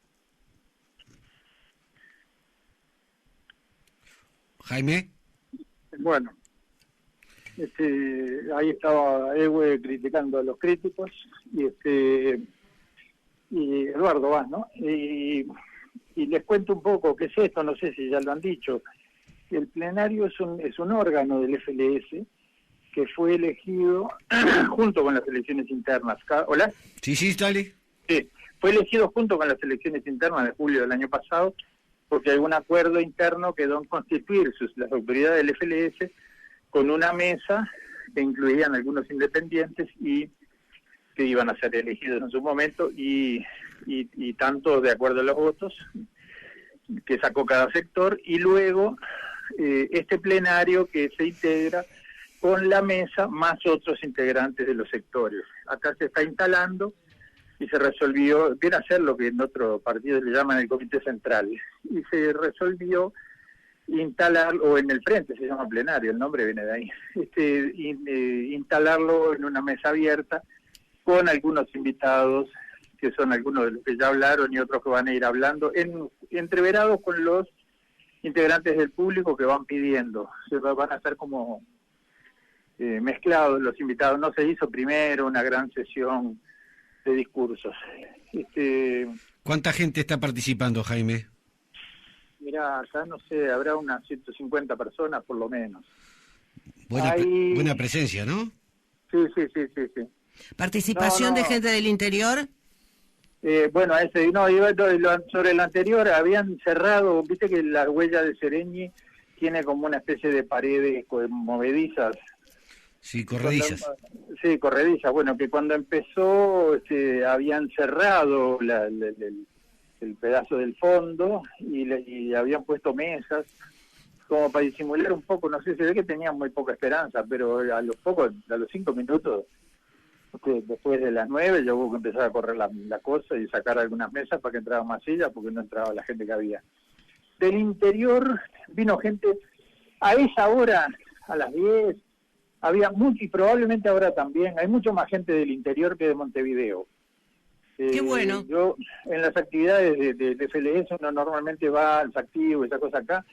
Jaime. Bueno, ahí estaba Ewe criticando a los críticos y Eduardo va, ¿no? Y les cuento un poco qué es esto, no sé si ya lo han dicho. El plenario es un órgano del FLS que fue elegido junto con las elecciones internas. ¿Hola? Sí, dale. Sí, fue elegido junto con las elecciones internas de julio del año pasado, porque hay un acuerdo interno quedó en constituir las autoridades del FLS con una mesa que incluían algunos independientes y que iban a ser elegidos en su momento y tanto de acuerdo a los votos que sacó cada sector, y luego este plenario que se integra con la mesa más otros integrantes de los sectores. Acá se está instalando y se resolvió, viene a ser lo que en otro partido le llaman el comité central, y se resolvió instalar, o en el frente se llama plenario, el nombre viene de ahí, instalarlo en una mesa abierta con algunos invitados que son algunos de los que ya hablaron y otros que van a ir hablando, entreverados con los integrantes del público que van pidiendo. Se van a hacer como mezclados los invitados. No se hizo primero una gran sesión de discursos. ¿Cuánta gente está participando, Jaime? Mirá, acá no sé, habrá unas 150 personas por lo menos. Buena presencia, ¿no? Sí. ¿Participación de gente del interior? Bueno, sobre el anterior habían cerrado, viste que la huella de Sereñi tiene como una especie de paredes movedizas. Sí, corredizas. Sí, corredizas. Bueno, que cuando empezó habían cerrado el pedazo del fondo y habían puesto mesas como para disimular un poco, no sé, se ve que tenían muy poca esperanza, pero a los 5 minutos, después de las 9, yo hubo que empezar a correr la cosa y sacar algunas mesas para que entrara más sillas, porque no entraba la gente que había. Del interior vino gente a esa hora, a las 10, había mucho, y probablemente ahora también, hay mucho más gente del interior que de Montevideo. Qué bueno. Yo, en las actividades de FLS, uno normalmente va al Activo, esa cosa acá,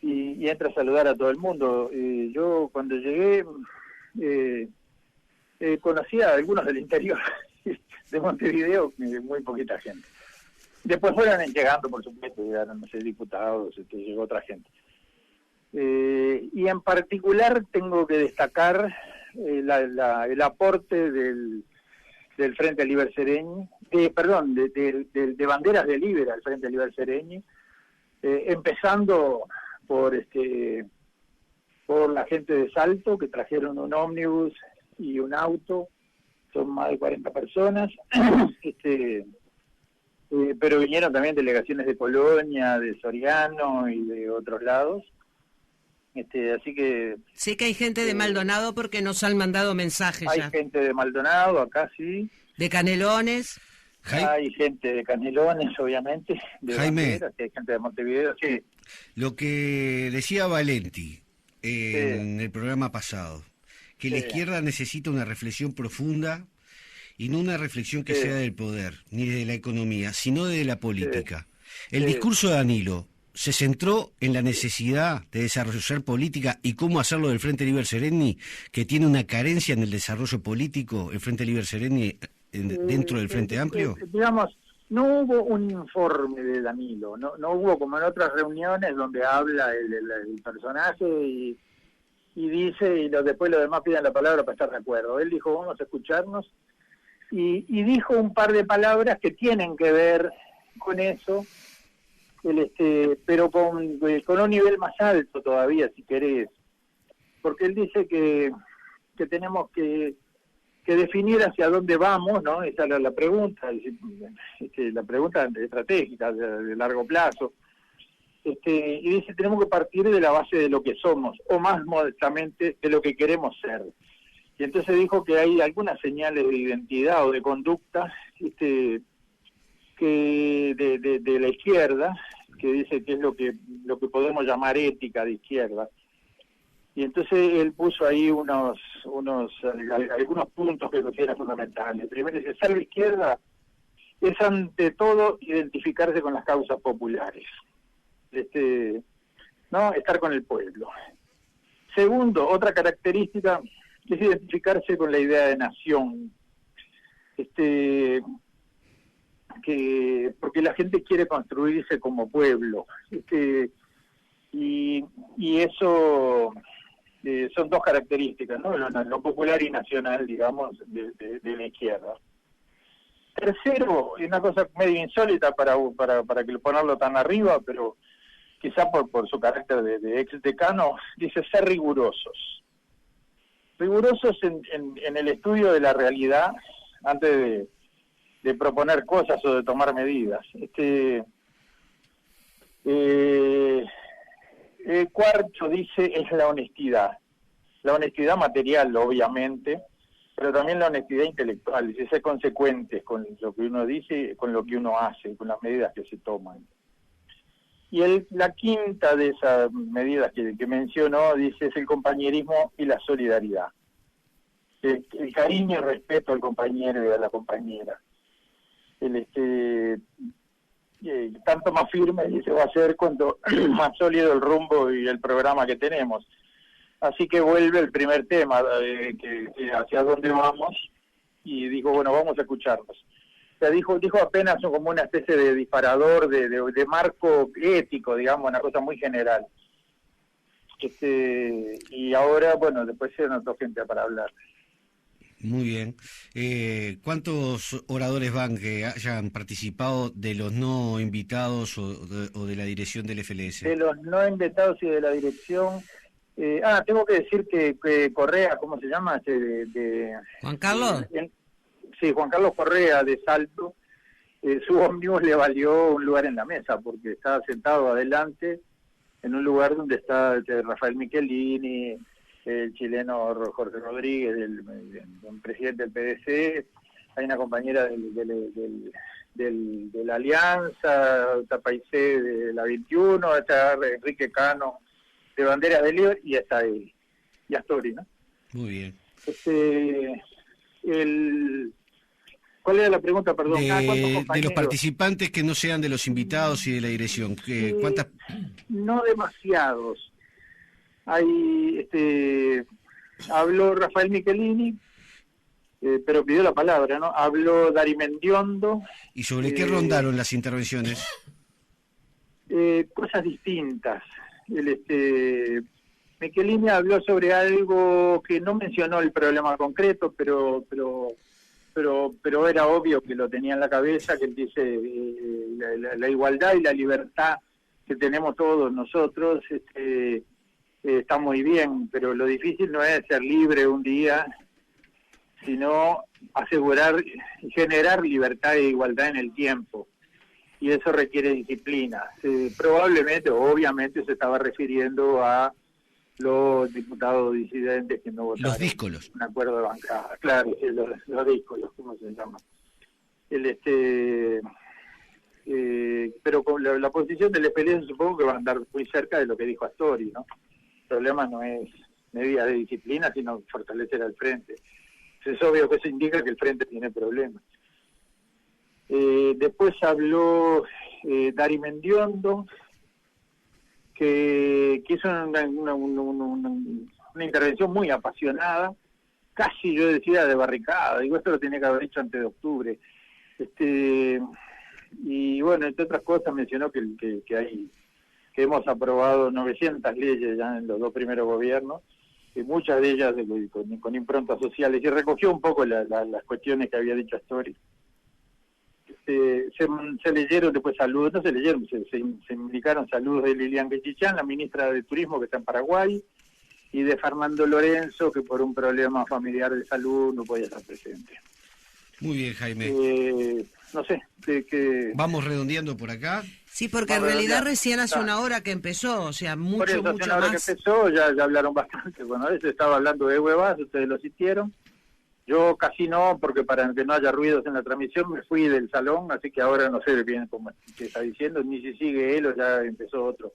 y entra a saludar a todo el mundo. Yo cuando llegué conocí a algunos del interior de Montevideo, muy poquita gente. Después fueron llegando, por supuesto, llegaron, no sé, diputados, llegó otra gente. Y en particular tengo que destacar el aporte del Frente Liber Sereñi, de banderas de Liber al Frente Liber Sereñi, empezando por la gente de Salto, que trajeron un ómnibus y un auto, son más de 40 personas, pero vinieron también delegaciones de Colonia, de Soriano y de otros lados. Así que... Sé que hay gente de Maldonado porque nos han mandado mensajes hay ya. Hay gente de Maldonado, acá sí. De Canelones. Hay gente de Canelones, obviamente. De Jaime. Banderas, hay gente de Montevideo, sí. Lo que decía Valenti en el programa pasado, que la izquierda necesita una reflexión profunda y no una reflexión que sea del poder, ni de la economía, sino de la política. El discurso de Danilo se centró en la necesidad de desarrollar política y cómo hacerlo del Frente Liber Sereñi, que tiene una carencia en el desarrollo político, el Frente Liber Sereñi dentro del Frente Amplio. Digamos, no hubo un informe de Danilo, no hubo como en otras reuniones donde habla el personaje y dice, y después los demás piden la palabra para estar de acuerdo. Él dijo, vamos a escucharnos, y dijo un par de palabras que tienen que ver con eso, pero con un nivel más alto todavía, si querés, porque él dice que tenemos que que definiera hacia dónde vamos, ¿no? Esa era la pregunta, la pregunta estratégica de largo plazo. Y dice, tenemos que partir de la base de lo que somos, o más modestamente, de lo que queremos ser. Y entonces dijo que hay algunas señales de identidad o de conducta que de la izquierda, que dice que es lo que podemos llamar ética de izquierda. Y entonces él puso ahí algunos puntos que considera fundamentales. Primero dice, ser de izquierda es ante todo identificarse con las causas populares. ¿No? Estar con el pueblo. Segundo, otra característica es identificarse con la idea de nación. Porque la gente quiere construirse como pueblo. Y eso son dos características, ¿no? Lo popular y nacional, digamos, de la izquierda. Tercero, una cosa medio insólita para que ponerlo tan arriba, pero quizá por su carácter de ex decano, dice ser rigurosos. Rigurosos en el estudio de la realidad antes de proponer cosas o de tomar medidas. Cuarto, dice, es la honestidad. La honestidad material, obviamente, pero también la honestidad intelectual, es ser consecuentes con lo que uno dice, con lo que uno hace, con las medidas que se toman. Y la quinta de esas medidas que mencionó, dice, es el compañerismo y la solidaridad. El cariño y respeto al compañero y a la compañera. Tanto más firme se va a hacer cuanto más sólido el rumbo y el programa que tenemos. Así que vuelve el primer tema, que hacia dónde vamos, y dijo, bueno, vamos a escucharnos. O sea, dijo apenas como una especie de disparador, de marco ético, digamos, una cosa muy general. Y ahora, bueno, después se notó gente para hablar. Muy bien. ¿Cuántos oradores van que hayan participado de los no invitados o de la dirección del FLS? De los no invitados y de la dirección... tengo que decir que Correa, ¿cómo se llama? ¿Juan Carlos? Sí, Juan Carlos Correa, de Salto. Su ómnibus le valió un lugar en la mesa, porque estaba sentado adelante, en un lugar donde está Rafael Michelini, el chileno Jorge Rodríguez, el presidente del PDC, hay una compañera de la Alianza, está Paisé de la 21, está Enrique Cano de Bandera de Líder, y está él, y Astori, ¿no? Muy bien. ¿Cuál era la pregunta, perdón? De los participantes que no sean de los invitados y de la dirección, ¿cuántas? No demasiados. Habló Rafael Michelini, pero pidió la palabra, ¿no? Habló Darimendiondo. ¿Y sobre qué rondaron las intervenciones? Cosas distintas. Michelini habló sobre algo que no mencionó el problema concreto, pero era obvio que lo tenía en la cabeza, que él dice la igualdad y la libertad que tenemos todos nosotros, está muy bien, pero lo difícil no es ser libre un día, sino asegurar y generar libertad e igualdad en el tiempo. Y eso requiere disciplina. Probablemente, obviamente, se estaba refiriendo a los diputados disidentes que no votaron. Los díscolos. Un acuerdo de bancada, claro, los díscolos, ¿cómo se llama? Pero con la posición del FLS supongo que va a andar muy cerca de lo que dijo Astori, ¿no? El problema no es medida de disciplina, sino fortalecer al frente. Es obvio que eso indica que el frente tiene problemas. Después habló Darimendiondo, que hizo una intervención muy apasionada, casi yo decía de barricada. Digo, esto lo tenía que haber hecho antes de octubre. Y bueno, entre otras cosas mencionó que hemos aprobado 900 leyes ya en los dos primeros gobiernos, y muchas de ellas con improntas sociales, y recogió un poco las cuestiones que había dicho Astori. Se leyeron después saludos, no se leyeron, se indicaron saludos de Lilian Guechichán, la ministra de Turismo que está en Paraguay, y de Fernando Lorenzo, que por un problema familiar de salud no podía estar presente. Muy bien, Jaime. No sé, que Vamos redondeando por acá. Sí, porque en Vamos, realidad ya, recién hace está. una hora que empezó, o sea, por mucho, eso hace mucho una hora más. que empezó, ya hablaron bastante. Bueno, a veces estaba hablando de huevas, ustedes lo sintieron. Yo casi no, porque para que no haya ruidos en la transmisión me fui del salón, así que ahora no sé bien cómo que está diciendo, ni si sigue él o ya empezó otro.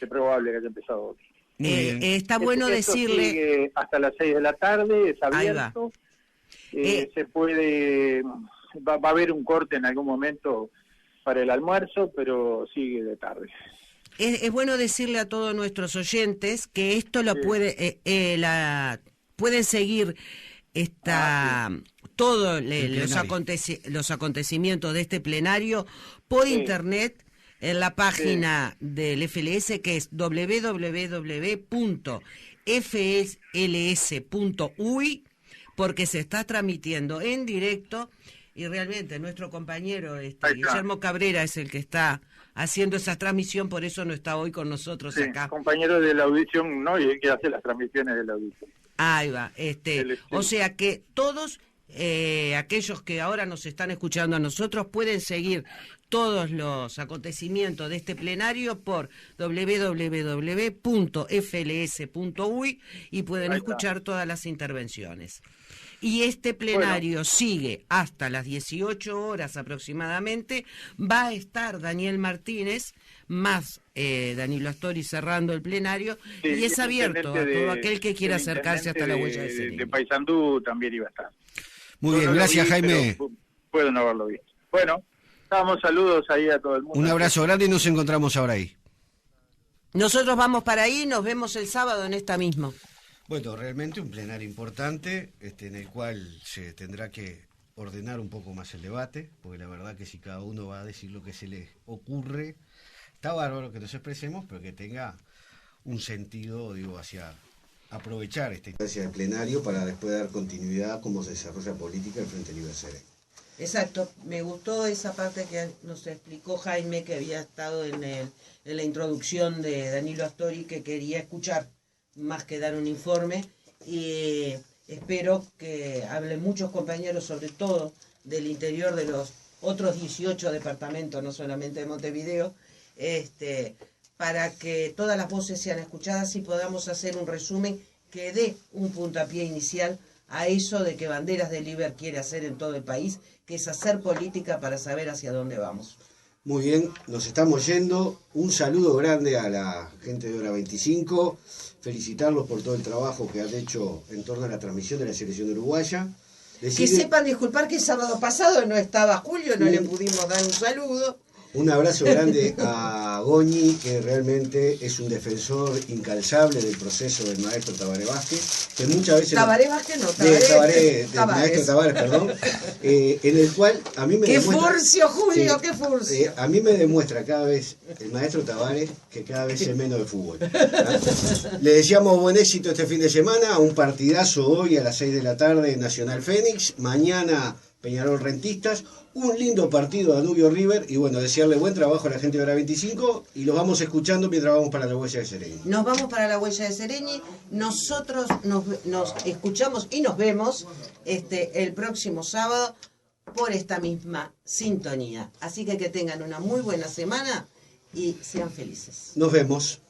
Es probable que haya empezado otro. Muy bien. Está bueno Esto decirle... sigue hasta las 6 de la tarde, es Ahí abierto. va. Se puede, va a haber un corte en algún momento para el almuerzo, pero sigue de tarde. Es bueno decirle a todos nuestros oyentes que esto lo Sí. pueden seguir todos plenario. los acontecimientos de este plenario por Sí. internet en la página del FLS, que es www.fls.uy, porque se está transmitiendo en directo y realmente nuestro compañero Ahí está. Guillermo Cabrera es el que está haciendo esa transmisión, por eso no está hoy con nosotros Sí, acá. compañero de la audición, ¿no? Y el que hace las transmisiones de la audición. Ahí va, El o sea que todos aquellos que ahora nos están escuchando a nosotros pueden seguir todos los acontecimientos de este plenario por www.fls.uy y pueden Ahí está. escuchar todas las intervenciones. Y este plenario sigue hasta las 18 horas aproximadamente. Va a estar Daniel Martínez más Danilo Astori cerrando el plenario, Sí, y es el abierto a intendente todo aquel que quiera el acercarse hasta la intendente huella de Sereni. de Paysandú también iba a estar. Muy Yo bien, no lo gracias, vi, Jaime. pero puedo no haberlo visto. Bueno, damos saludos ahí a todo el mundo. Un abrazo grande y nos encontramos ahora ahí. Nosotros vamos para ahí, nos vemos el sábado en esta misma. Bueno, realmente un plenario importante, en el cual se tendrá que ordenar un poco más el debate, porque la verdad que si cada uno va a decir lo que se le ocurre, está bárbaro que nos expresemos, pero que tenga un sentido, hacia aprovechar esta instancia del plenario para después dar continuidad a cómo se desarrolla política el Frente Libre Sereni. Exacto, me gustó esa parte que nos explicó Jaime, que había estado en la introducción de Danilo Astori, que quería escuchar más que dar un informe, y espero que hablen muchos compañeros, sobre todo del interior de los otros 18 departamentos, no solamente de Montevideo, para que todas las voces sean escuchadas y podamos hacer un resumen que dé un puntapié inicial a eso de que Banderas de Liber quiere hacer en todo el país, que es hacer política para saber hacia dónde vamos. Muy bien, nos estamos yendo. Un saludo grande a la gente de Hora 25. Felicitarlos por todo el trabajo que han hecho en torno a la transmisión de la selección uruguaya. Que sepan disculpar que el sábado pasado no estaba Julio, no le pudimos dar un saludo. Un abrazo grande a Goñi, que realmente es un defensor incalzable del proceso del maestro Tabaré Vázquez, que muchas veces... Tabaré Vázquez no, del maestro Tabaré, perdón, en el cual a mí me ¡Qué demuestra... furcio, Julio, sí, qué furcio! a mí me demuestra cada vez el maestro Tabaré que cada vez es menos de fútbol. ¿Ah? Le deseamos buen éxito este fin de semana, un partidazo hoy a las 6 de la tarde, Nacional Fénix, mañana Peñarol Rentistas, un lindo partido Danubio River, y bueno, desearle buen trabajo a la gente de Hora 25, y los vamos escuchando mientras vamos para la huella de Sereni. Nos vamos para la huella de Sereni, nosotros nos escuchamos y nos vemos el próximo sábado por esta misma sintonía. Así que tengan una muy buena semana y sean felices. Nos vemos.